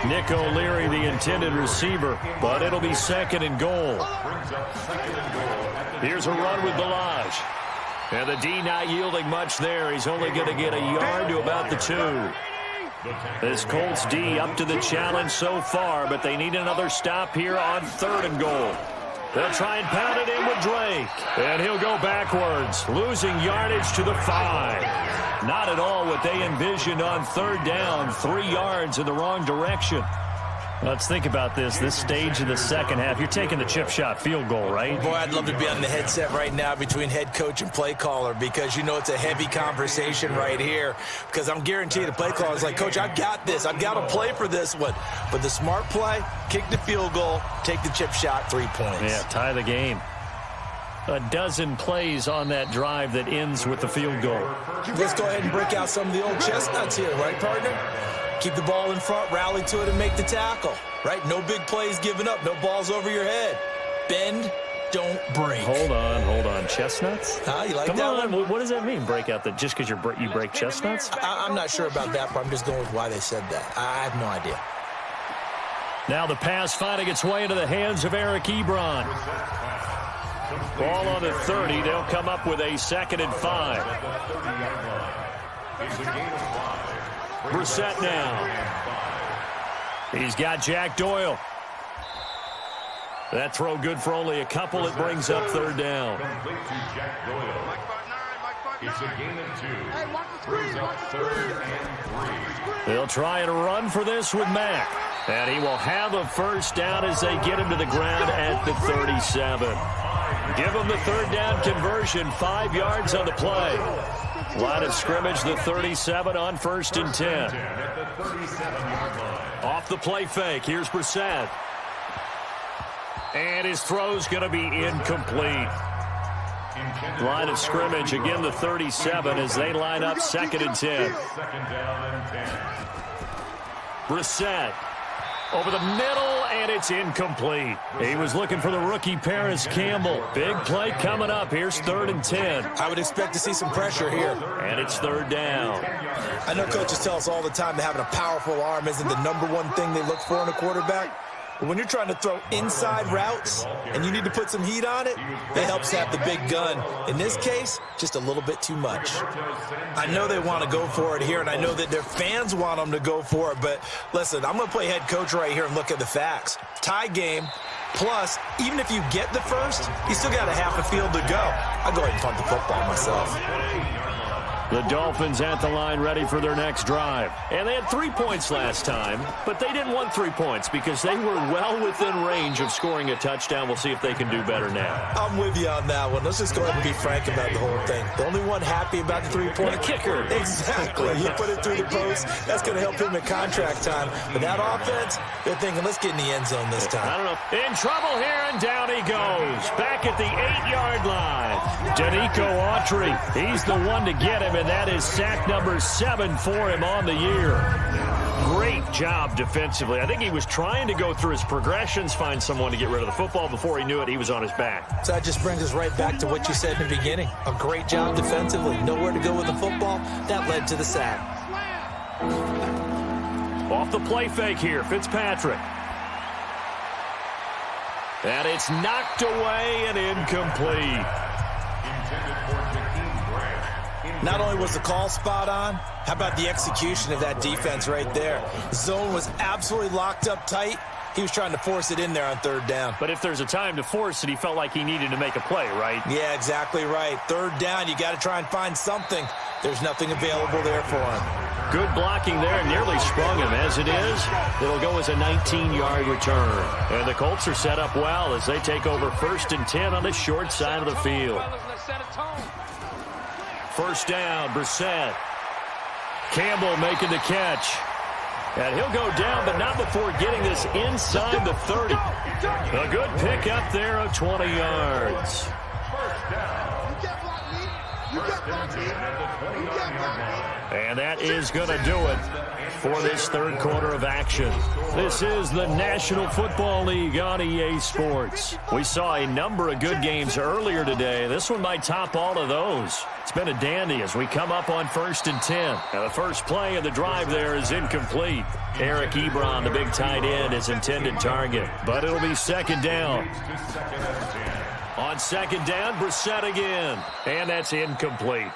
Nick O'Leary, the intended receiver, but it'll be second and goal. Here's a run with Balaj. And the D not yielding much there. He's only going to get a yard to about the 2. This Colts D up to the challenge so far, but they need another stop here on 3rd and goal. They'll try and pound it in with Drake. And he'll go backwards, losing yardage to the 5. Not at all what they envisioned on 3rd down. 3 yards in the wrong direction. Let's think about this stage of the second half. You're taking the chip shot field goal, right? Boy, I'd love to be on the headset right now between head coach and play caller because you know it's a heavy conversation right here because I'm guaranteed the play caller is like, Coach, I've got this. I've got to play for this one. But the smart play, kick the field goal, take the chip shot, 3 points. Yeah, tie the game. A dozen plays on that drive that ends with the field goal. Let's go ahead and break out some of the old chestnuts here, right, partner? Keep the ball in front, rally to it, and make the tackle, right? No big plays given up, no balls over your head. Bend, don't break. Hold on. Chestnuts? You like Come that on. one? What does that mean, break out? Just because you break chestnuts? I'm not sure about that, but I'm just going with why they said that. I have no idea. Now the pass finding its way into the hands of Eric Ebron. Ball on the 30. They'll come up with a 2nd and 5. Brissett now. He's got Jack Doyle. That throw good for only a couple. It brings up 3rd down. Complete to Jack Doyle. It's a gain of 2. Brings up 3rd and 3. They'll try and run for this with Mack. And he will have a first down as they get him to the ground at the 37. Give him the 3rd down conversion. 5 yards on the play. Line of scrimmage, the 37 on 1st and 10. Off the play fake, here's Brissett. And his throw's going to be incomplete. Line of scrimmage, again the 37 as they line up 2nd and 10. Brissett over the middle, and it's incomplete. He was looking for the rookie Paris Campbell. Big play coming up. Here's 3rd and 10. I would expect to see some pressure here. And it's 3rd down. I know coaches tell us all the time that having a powerful arm isn't the #1 thing they look for in a quarterback. But when you're trying to throw inside routes and you need to put some heat on it, it helps to have the big gun. In this case, just a little bit too much. I know they want to go for it here, and I know that their fans want them to go for it. But listen, I'm going to play head coach right here and look at the facts. Tie game. Plus, even if you get the first, you still got a half a field to go. I'll go ahead and punt the football myself. The Dolphins at the line ready for their next drive. And they had 3 points last time, but they didn't want 3 points because they were well within range of scoring a touchdown. We'll see if they can do better now. I'm with you on that one. Let's just go ahead and be frank about the whole thing. The only one happy about the 3-point the kicker. Exactly. You put it through the post. That's going to help him in contract time. But that offense, they're thinking, let's get in the end zone this time. I don't know. In trouble here, and down he goes. Back at the 8-yard line. Danico Autry, he's the one to get him, and that is sack number 7 for him on the year. Great job defensively. I think he was trying to go through his progressions, find someone to get rid of the football. Before he knew it, he was on his back. So that just brings us right back to what you said in the beginning. A great job defensively. Nowhere to go with the football. That led to the sack. Off the play fake here, Fitzpatrick. And it's knocked away and incomplete. Not only was the call spot on, how about the execution of that defense right there? Zone was absolutely locked up tight. He was trying to force it in there on 3rd down. But if there's a time to force it, he felt like he needed to make a play, right? Yeah, exactly right. 3rd down, you got to try and find something. There's nothing available there for him. Good blocking there, nearly sprung him. As it is, it'll go as a 19-yard return. And the Colts are set up well as they take over 1st and 10 on the short side of the field. First down, Brissett. Campbell making the catch. And he'll go down, but not before getting this inside the 30. A good pick up there of 20 yards. And that is going to do it for this third quarter of action. This is the National Football League on EA Sports. We saw a number of good games earlier today. This one might top all of those. It's been a dandy as we come up on 1st and 10. Now the first play of the drive there is incomplete. Eric Ebron, the big tight end, is intended target. But it'll be second down. On second down, Brissett again. And that's incomplete.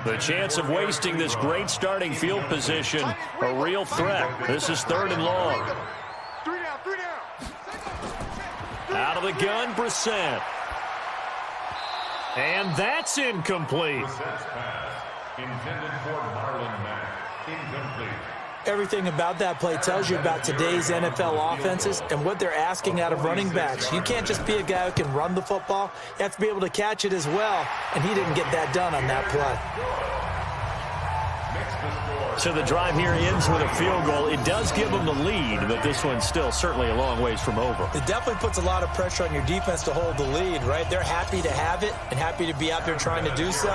The chance of wasting this great starting field position, a real threat. This is 3rd and long. Out of the gun, Brissett. And that's incomplete. Intended for Marlon Mack. Incomplete. Everything about that play tells you about today's NFL offenses and what they're asking out of running backs. You can't just be a guy who can run the football. You have to be able to catch it as well, and he didn't get that done on that play. So the drive here ends with a field goal. It does give them the lead, but this one's still certainly a long ways from over. It definitely puts a lot of pressure on your defense to hold the lead, right? They're happy to have it and happy to be out there trying to do so.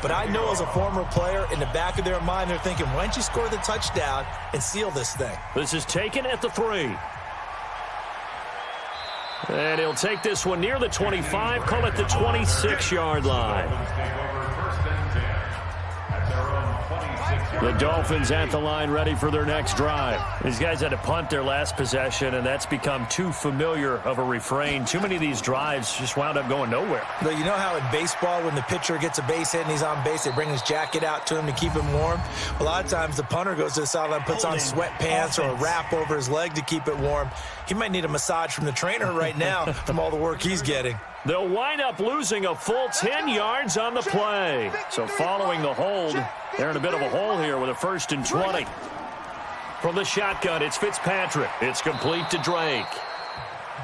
But I know as a former player, in the back of their mind, they're thinking, why don't you score the touchdown and seal this thing? This is taken at the 3. And he'll take this one near the 25, call it the 26-yard line. The Dolphins at the line ready for their next drive. These guys had to punt their last possession, and that's become too familiar of a refrain. Too many of these drives just wound up going nowhere. But you know how in baseball, when the pitcher gets a base hit and he's on base, they bring his jacket out to him to keep him warm? A lot of times the punter goes to the sideline, puts on sweatpants or a wrap over his leg to keep it warm. He might need a massage from the trainer right now from all the work he's getting. They'll wind up losing a full 10 yards on the play. So following the hold, they're in a bit of a hole here with a 1st and 20. From the shotgun, it's Fitzpatrick. It's complete to Drake.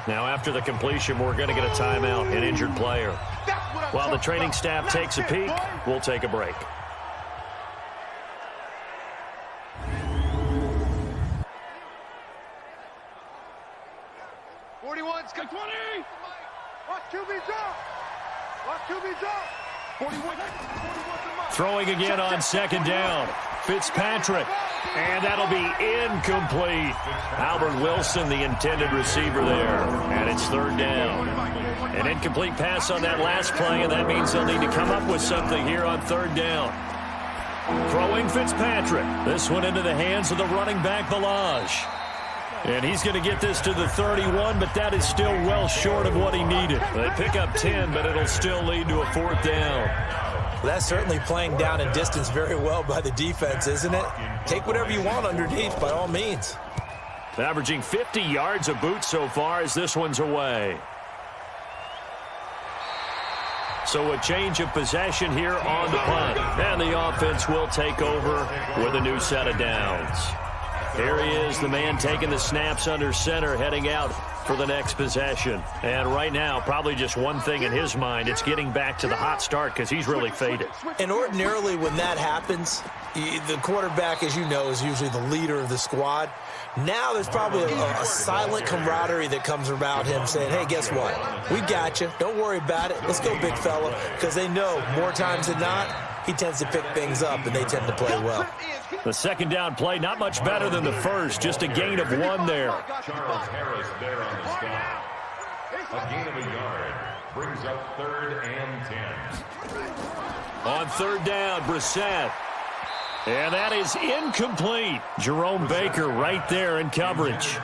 Now after the completion, we're going to get a timeout, an injured player. While the training staff takes a peek, we'll take a break. Throwing again on second down. Fitzpatrick. And that'll be incomplete. Albert Wilson, the intended receiver there. And it's 3rd down. An incomplete pass on that last play, and that means they'll need to come up with something here on 3rd down. Throwing Fitzpatrick. This one into the hands of the running back, Balaj. And he's going to get this to the 31, but that is still well short of what he needed. They pick up 10, but it'll still lead to a 4th down. Well, that's certainly playing down in distance very well by the defense, isn't it? Take whatever you want underneath, by all means. Averaging 50 yards a boot so far as this one's away. So a change of possession here on the punt. And the offense will take over with a new set of downs. Here he is, the man taking the snaps under center, heading out for the next possession. And right now, probably just one thing in his mind, it's getting back to the hot start because he's really faded. And ordinarily when that happens, the quarterback, as you know, is usually the leader of the squad. Now there's probably a silent camaraderie that comes about him saying, hey, guess what? We got you. Don't worry about it. Let's go, big fella. Because they know more times than not, he tends to pick things up, and they tend to play well. The second down play, not much better than the first. Just a gain of 1 there. Charles Harris there on the stop. A gain of a yard. Brings up 3rd and 10. On 3rd down, Brissett. And that is incomplete. Jerome Baker right there in coverage.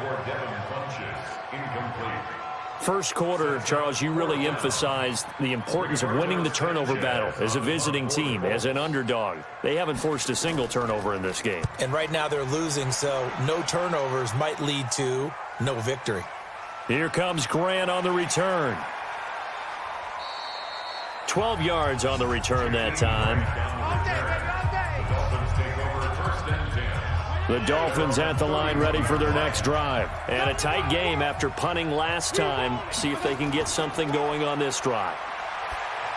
First quarter, Charles, you really emphasized the importance of winning the turnover battle as a visiting team, as an underdog. They haven't forced a single turnover in this game. And right now they're losing, so no turnovers might lead to no victory. Here comes Grant on the return. 12 yards on the return that time. The Dolphins at the line ready for their next drive. And a tight game after punting last time. See if they can get something going on this drive.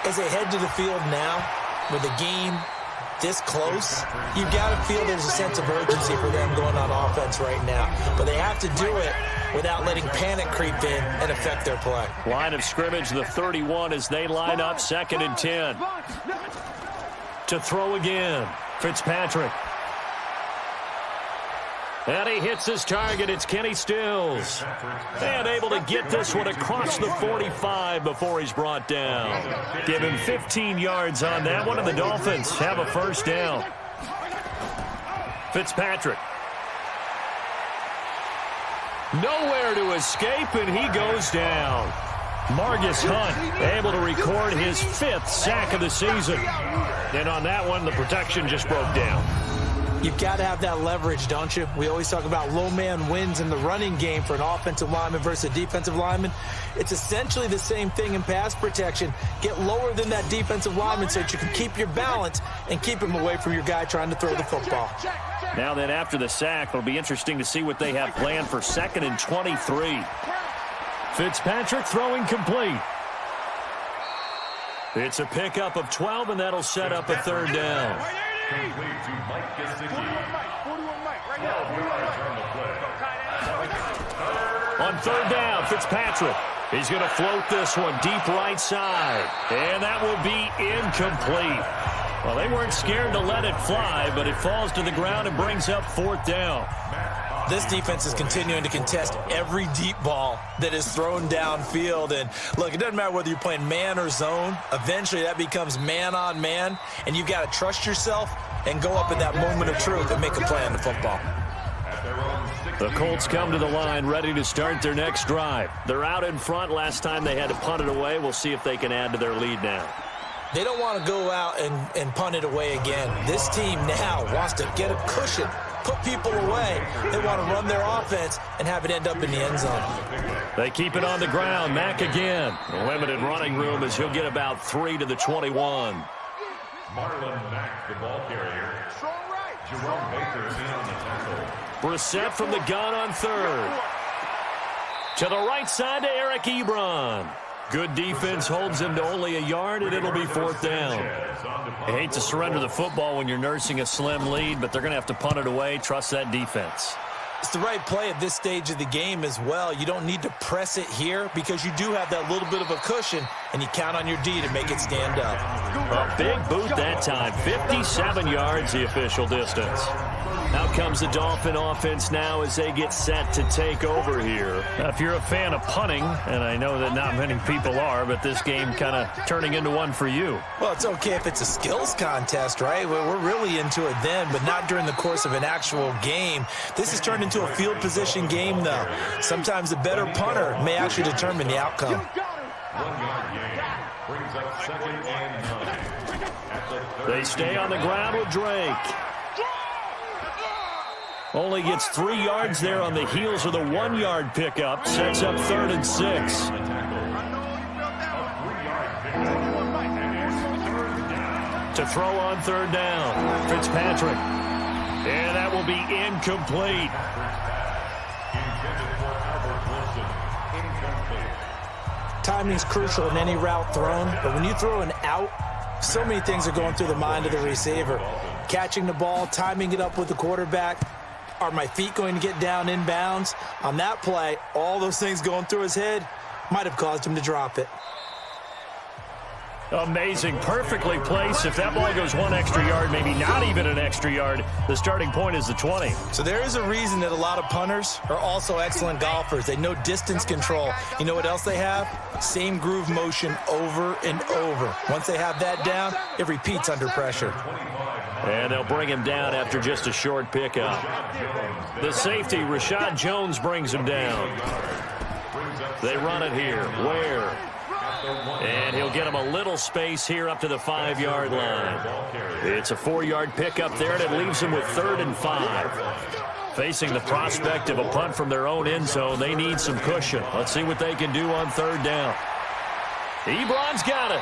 As they head to the field now, with the game this close, you've got to feel there's a sense of urgency for them going on offense right now. But they have to do it without letting panic creep in and affect their play. Line of scrimmage, the 31 as they line up, 2nd and 10. To throw again, Fitzpatrick. And he hits his target. It's Kenny Stills. And able to get this one across the 45 before he's brought down. Give him 15 yards on that one, and the Dolphins have a first down. Fitzpatrick. Nowhere to escape, and he goes down. Margus Hunt able to record his 5th sack of the season. And on that one, the protection just broke down. You've got to have that leverage, don't you? We always talk about low man wins in the running game for an offensive lineman versus a defensive lineman. It's essentially the same thing in pass protection. Get lower than that defensive lineman so that you can keep your balance and keep him away from your guy trying to throw the football. Now then, after the sack, it'll be interesting to see what they have planned for 2nd and 23. Fitzpatrick throwing complete. It's a pickup of 12, and that'll set up a 3rd down. Complete to Mike Gesicki. 41 Mike, right now. 12 yards on the play. On 3rd down, Fitzpatrick. He's going to float this one deep right side. And that will be incomplete. Well, they weren't scared to let it fly, but it falls to the ground and brings up 4th down. This defense is continuing to contest every deep ball that is thrown downfield. And, look, it doesn't matter whether you're playing man or zone. Eventually, that becomes man-on-man, and you've got to trust yourself and go up at that moment of truth and make a play on the football. The Colts come to the line ready to start their next drive. They're out in front. Last time they had to punt it away. We'll see if they can add to their lead now. They don't want to go out and punt it away again. This team now wants to get a cushion, put people away. They want to run their offense and have it end up in the end zone. They keep it on the ground. Mack again. Limited running room as he'll get about 3 to the 21. Marlon Mack, the ball carrier. Jerome Baker in on the tackle. Brissett from the gun on 3rd. To the right side to Eric Ebron. Good defense holds him to only a yard, and it'll be 4th down. I hate to surrender the football when you're nursing a slim lead, but they're going to have to punt it away. Trust that defense. It's the right play at this stage of the game as well. You don't need to press it here because you do have that little bit of a cushion, and you count on your D to make it stand up. A big boot that time. 57 yards the official distance. Out comes the Dolphin offense now as they get set to take over here. Now, if you're a fan of punting, and I know that not many people are, but this game kind of turning into one for you. Well, it's okay if it's a skills contest, right? We're really into it then, but not during the course of an actual game. This has turned into a field position game, though. Sometimes the better punter may actually determine the outcome. 1 yard gain. Brings up 2nd and 9. They stay on the ground with Drake. Only gets 3 yards there on the heels of the 1 yard pickup. Sets up 3rd and 6. To throw on 3rd down. Fitzpatrick. And that will be incomplete. Timing's crucial in any route thrown, but when you throw an out, so many things are going through the mind of the receiver. Catching the ball, timing it up with the quarterback. Are my feet going to get down inbounds? On that play, all those things going through his head might have caused him to drop it. Amazing. Perfectly placed. If that ball goes 1 extra yard, maybe not even an extra yard, the starting point is the 20. So there is a reason that a lot of punters are also excellent golfers. They know distance control. You know what else they have? Same groove motion over and over. Once they have that down, it repeats under pressure. And they'll bring him down after just a short pickup. The safety, Rashad Jones, brings him down. They run it here. Ware. And he'll get him a little space here up to the 5 yard line. It's a 4 yard pickup there, and it leaves him with 3rd and 5. Facing the prospect of a punt from their own end zone, they need some cushion. Let's see what they can do on 3rd down. Ebron's got it.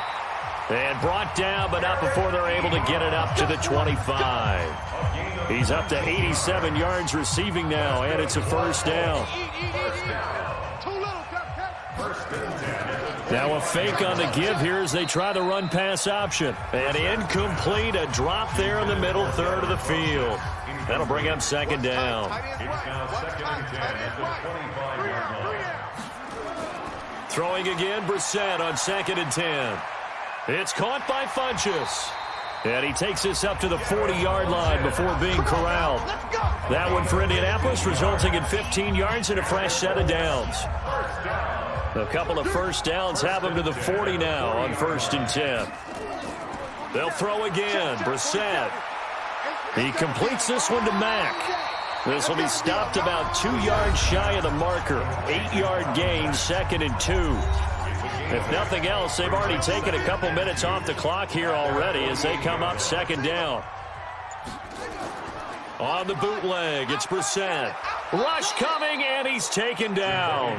And brought down, but not before they're able to get it up to the 25. He's up to 87 yards receiving now, and it's a 1st down. Now a fake on the give here as they try the run-pass option. And incomplete, a drop there in the middle third of the field. That'll bring up second down. It's now 2nd and 10 at the 25-yard line. Throwing again, Brissett on 2nd and 10. It's caught by Funchess. And he takes this up to the 40-yard line before being corralled. That one for Indianapolis, resulting in 15 yards and a fresh set of downs. A couple of first downs have him to the 40 now on 1st and 10. They'll throw again. Brissett. He completes this one to Mack. This will be stopped about 2 yards shy of the marker. 8-yard gain, 2nd and 2. If nothing else, they've already taken a couple minutes off the clock here already as they come up 2nd down. On the bootleg, it's Brissett. Rush coming, and he's taken down.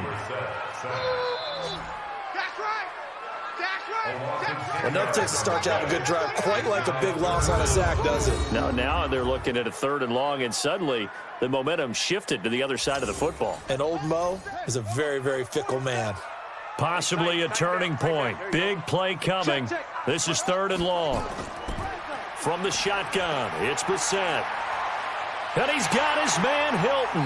Enough takes to start to have a good drive. Quite like a big loss on a sack, does it? Now they're looking at a 3rd and long, and suddenly the momentum shifted to the other side of the football. And old Mo is a very, very fickle man. Possibly a turning point. Big play coming. This is 3rd and long. From the shotgun, it's Brissett. And he's got his man Hilton.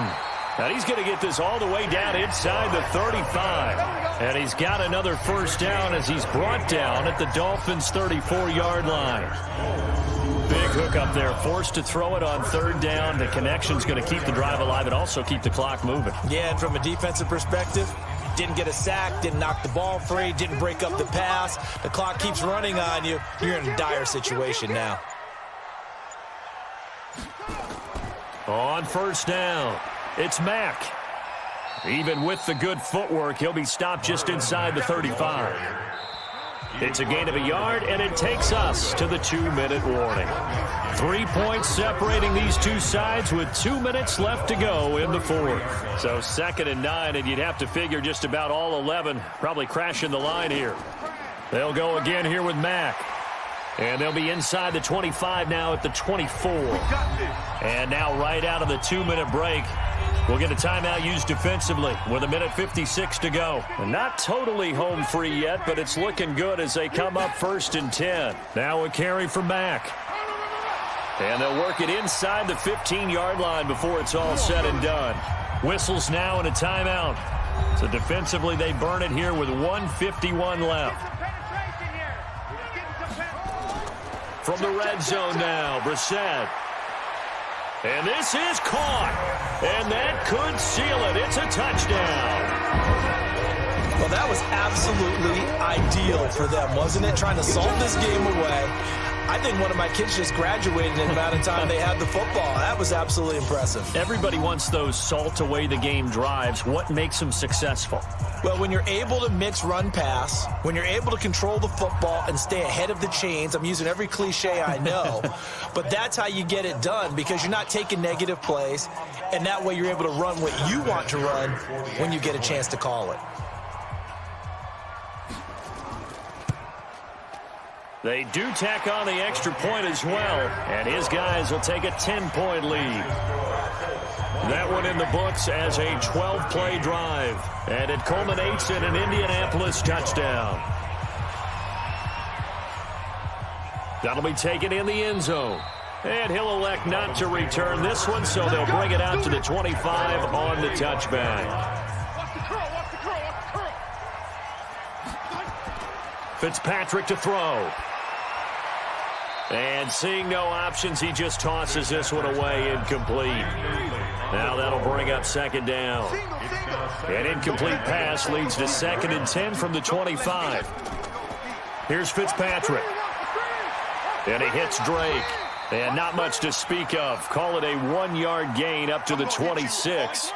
And he's going to get this all the way down inside the 35. And he's got another first down as he's brought down at the Dolphins' 34-yard line. Big hook up there, forced to throw it on 3rd down. The connection's going to keep the drive alive and also keep the clock moving. Yeah, and from a defensive perspective, didn't get a sack, didn't knock the ball free, didn't break up the pass. The clock keeps running on you. You're in a dire situation now. On 1st down, it's Mack. Even with the good footwork, he'll be stopped just inside the 35. It's a gain of a yard, and it takes us to the 2-minute warning. 3 points separating these two sides with 2 minutes left to go in the 4th. So 2nd and 9, and you'd have to figure just about all 11 probably crashing the line here. They'll go again here with Mack. And they'll be inside the 25 now at the 24. And now right out of the 2-minute break, we'll get a timeout used defensively with 1:56 to go. And not totally home free yet, but it's looking good as they come up 1st and 10. Now a carry for Mack. And they'll work it inside the 15-yard line before it's all said and done. Whistles now and a timeout. So defensively, they burn it here with 1:51 left. From the red zone now, Brissett. And this is caught. And that could seal it. It's a touchdown. Well, that was absolutely ideal for them, wasn't it? Trying to solve this game away. I think one of my kids just graduated in the amount of time they had the football. That was absolutely impressive. Everybody wants those salt-away-the-game drives. What makes them successful? Well, when you're able to mix run-pass, when you're able to control the football and stay ahead of the chains, I'm using every cliche I know, but that's how you get it done because you're not taking negative plays, and that way you're able to run what you want to run when you get a chance to call it. They do tack on the extra point as well, and his guys will take a 10-point lead. That one in the books as a 12-play drive, and it culminates in an Indianapolis touchdown. That'll be taken in the end zone, and he'll elect not to return this one, so they'll bring it out to the 25 on the touchback. Fitzpatrick to throw. And seeing no options, he just tosses this one away, incomplete. Now that'll bring up 2nd down. An incomplete pass leads to 2nd and 10 from the 25. Here's Fitzpatrick. And he hits Drake. And not much to speak of. Call it a 1-yard gain up to the 26.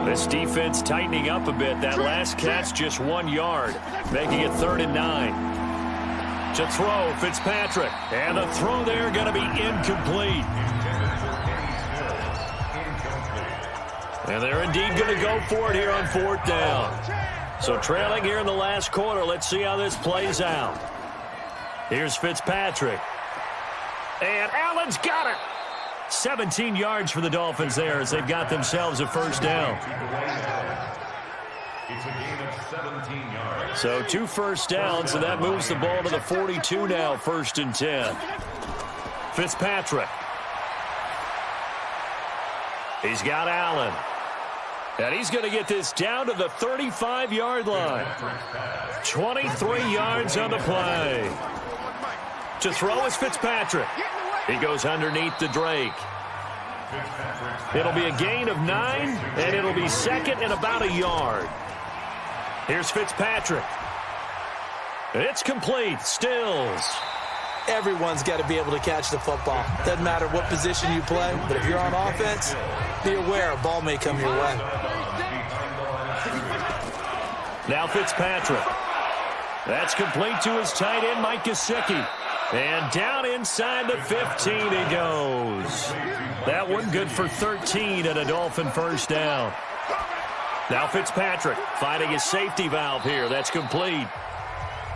This defense tightening up a bit. That last catch just 1 yard, making it 3rd and 9. To throw, Fitzpatrick. And the throw there going to be incomplete. And they're indeed going to go for it here on 4th down. So trailing here in the last quarter. Let's see how this plays out. Here's Fitzpatrick. And Allen's got it. 17 yards for the Dolphins there as they've got themselves a 1st down. It's a gain of 17 yards. So 2 first downs, and that moves the ball to the 42 now, 1st and 10. Fitzpatrick. He's got Allen. And he's going to get this down to the 35-yard line. 23 yards on the play. To throw is Fitzpatrick. He goes underneath to Drake. It'll be a gain of 9, and it'll be 2nd and about a yard. Here's Fitzpatrick. It's complete. Stills. Everyone's got to be able to catch the football. Doesn't matter what position you play, but if you're on offense, be aware a ball may come your way. Now Fitzpatrick. That's complete to his tight end, Mike Gesicki. And down inside the 15 he goes. That one good for 13 and a Dolphin first down. Now Fitzpatrick finding his safety valve here. That's complete.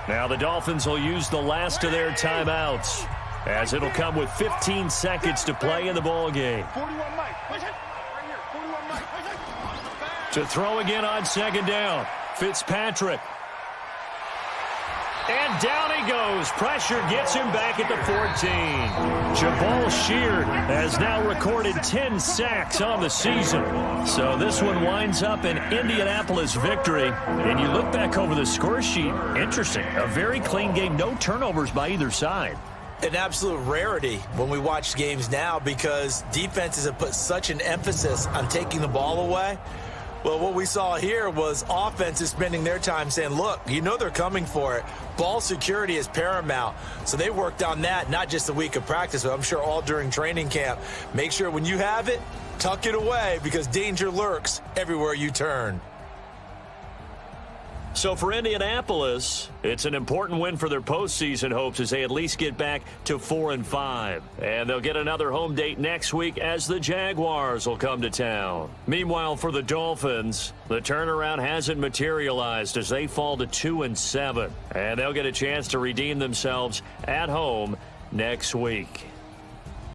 Now the Dolphins will use the last of their timeouts, as it'll come with 15 seconds to play in the ball game. To throw again on 2nd down. Fitzpatrick. And down he goes. Pressure gets him back at the 14. Jabal Sheard has now recorded 10 sacks on the season. So this one winds up an Indianapolis victory. And you look back over the score sheet, interesting. A very clean game, no turnovers by either side. An absolute rarity when we watch games now because defenses have put such an emphasis on taking the ball away. Well, what we saw here was offenses spending their time saying, look, you know they're coming for it. Ball security is paramount. So they worked on that, not just a week of practice, but I'm sure all during training camp. Make sure when you have it, tuck it away because danger lurks everywhere you turn. So for Indianapolis, it's an important win for their postseason hopes as they at least get back to 4-5. And they'll get another home date next week as the Jaguars will come to town. Meanwhile, for the Dolphins, the turnaround hasn't materialized as they fall to 2-7. And they'll get a chance to redeem themselves at home next week.